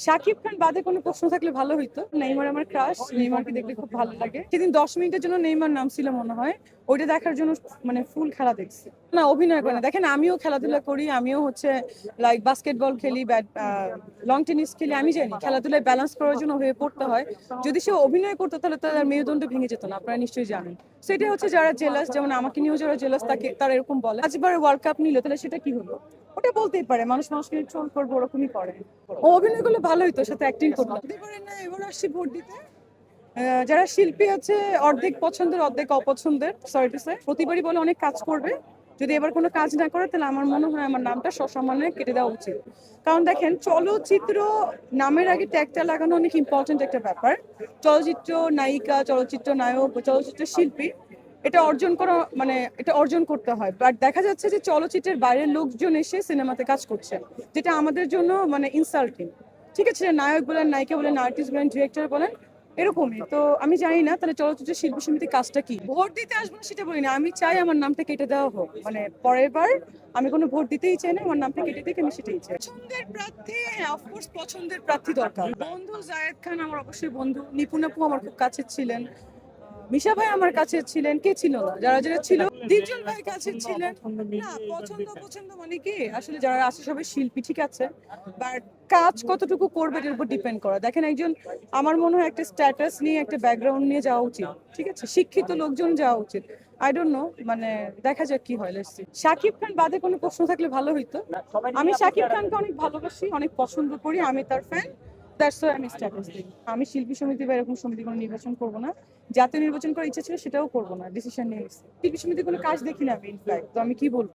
শাকিব খান বাদে কোনো প্রশ্ন থাকলে ভালো হইতো। নেইমার আমার ক্রাশ, নেইমারকে দেখলে খুব ভালো লাগে। সেদিন 10 মিনিটের জন্য নেইমার নামছিল মনে হয়, ওইটা দেখার জন্য মানে ফুল খেলা দেখছি। না, অভিনয় করে না। দেখেন, আমিও খেলাধুলা করি, আমিও হচ্ছে লাইক বাস্কেটবল খেলি, লং টেনিস খেলি। আমি জানি খেলাধুলায় ব্যালেন্স করার জন্য হয়ে পড়তে হয়। যদি সে অভিনয় করতো তাহলে তার মেরুদণ্ড ভেঙে যেত না, আপনারা নিশ্চয়ই জানেন। সেটা হচ্ছে যারা জেলাস, যেমন আমাকে নিয়েও যারা জেলাস তাকে তারা এরকম বলে। আজবার ওয়ার্ল্ড কাপ নিল, তাহলে সেটা কি হলো? ওটা বলতেই পারে, মানুষ মানুষকে ট্রোল করবো, ওরকমই করে। ও অভিনয় করলে ভালো হইতো, সাথে অ্যাক্টিং করতো। দিতে পারেন না, এবার আসছি ভোট দিতে। যারা শিল্পী আছে, অর্ধেক পছন্দের অর্ধেক অপছন্দের, সরি টু সে। প্রতিবারই বলে অনেক কাজ করবে, যদি এবার কোনো কাজ না করে তাহলে আমার মনে হয় আমার নামটা সসম্মানে কেটে দেওয়া উচিত। কারণ দেখেন, চলচ্চিত্র নামের আগে ট্যাগটা লাগানো অনেক ইম্পর্টেন্ট একটা ব্যাপার। চলচ্চিত্র নায়িকা, চলচ্চিত্র নায়ক, চলচ্চিত্র শিল্পী, এটা অর্জন করা মানে এটা অর্জন করতে হয়। বাট দেখা যাচ্ছে যে চলচ্চিত্রের বাইরের লোকজন এসে সিনেমাতে কাজ করছে, যেটা আমাদের জন্য মানে ইনসাল্টিং। ঠিক আছে, নায়ক বলেন, নায়িকা বলেন, আর্টিস্ট বলেন, ডিরেক্টর বলেন, এরকমই তো। আমি জানি না তাহলে চলচ্চিত্র শিল্পী সমিতির কাজটা কি। ভোট দিতে আসবো না সেটা বলি না, আমি চাই আমার নামটা কেটে দেওয়া হোক। মানে পরের বার আমি কোনো ভোট দিতেই চাই না, আমার নামটা কেটে দিকে আমি সেটাই চাই। পছন্দের প্রার্থী, হ্যাঁ অফকোর্স পছন্দের প্রার্থী দরকার। বন্ধু জায়েদ খান আমার অবশ্যই বন্ধু, নিপুণ আপু আমার খুব কাছের ছিলেন, মিশা ভাই আমার কাছে ছিলেন, কে ছিল না, যারা যারা ছিল, দীপজল ভাই কাছে ছিলেন। না, পছন্দ পছন্দ মানে কি, আসলে যারা আছে সবাই শিল্পী, ঠিক আছে, বাট কাজ কতটুকু করবে এটার উপর ডিপেন্ড করা। দেখেন, একজন আমার মনে হয় একটা স্ট্যাটাস নিয়ে, একটা ব্যাকগ্রাউন্ড নিয়ে যাওয়া উচিত, ঠিক আছে, শিক্ষিত লোকজন যাওয়া উচিত। আই ডোন্ট নো, মানে দেখা যাক কি হয়। Let's see. শাকিব খান বাদে কোনো প্রশ্ন থাকলে ভালো হইতো। আমি শাকিব খানকে অনেক ভালোবাসি, অনেক পছন্দ করি, আমি তার ফ্যান। দ্যাটস ওয়াই আমি স্ট্যাটাস দিই। আমি শিল্পী সমিতি বা এরকম সমিতি কোনো নির্বাচন করবো না। জাতীয় নির্বাচন করার ইচ্ছা ছিল, সেটাও করবো না, ডিসিশন নিয়ে নিচ্ছি। শিল্পী সমিতি কোনো কাজ দেখি না আমি, ইনফ্যাক্ট। তো আমি কি বলবো?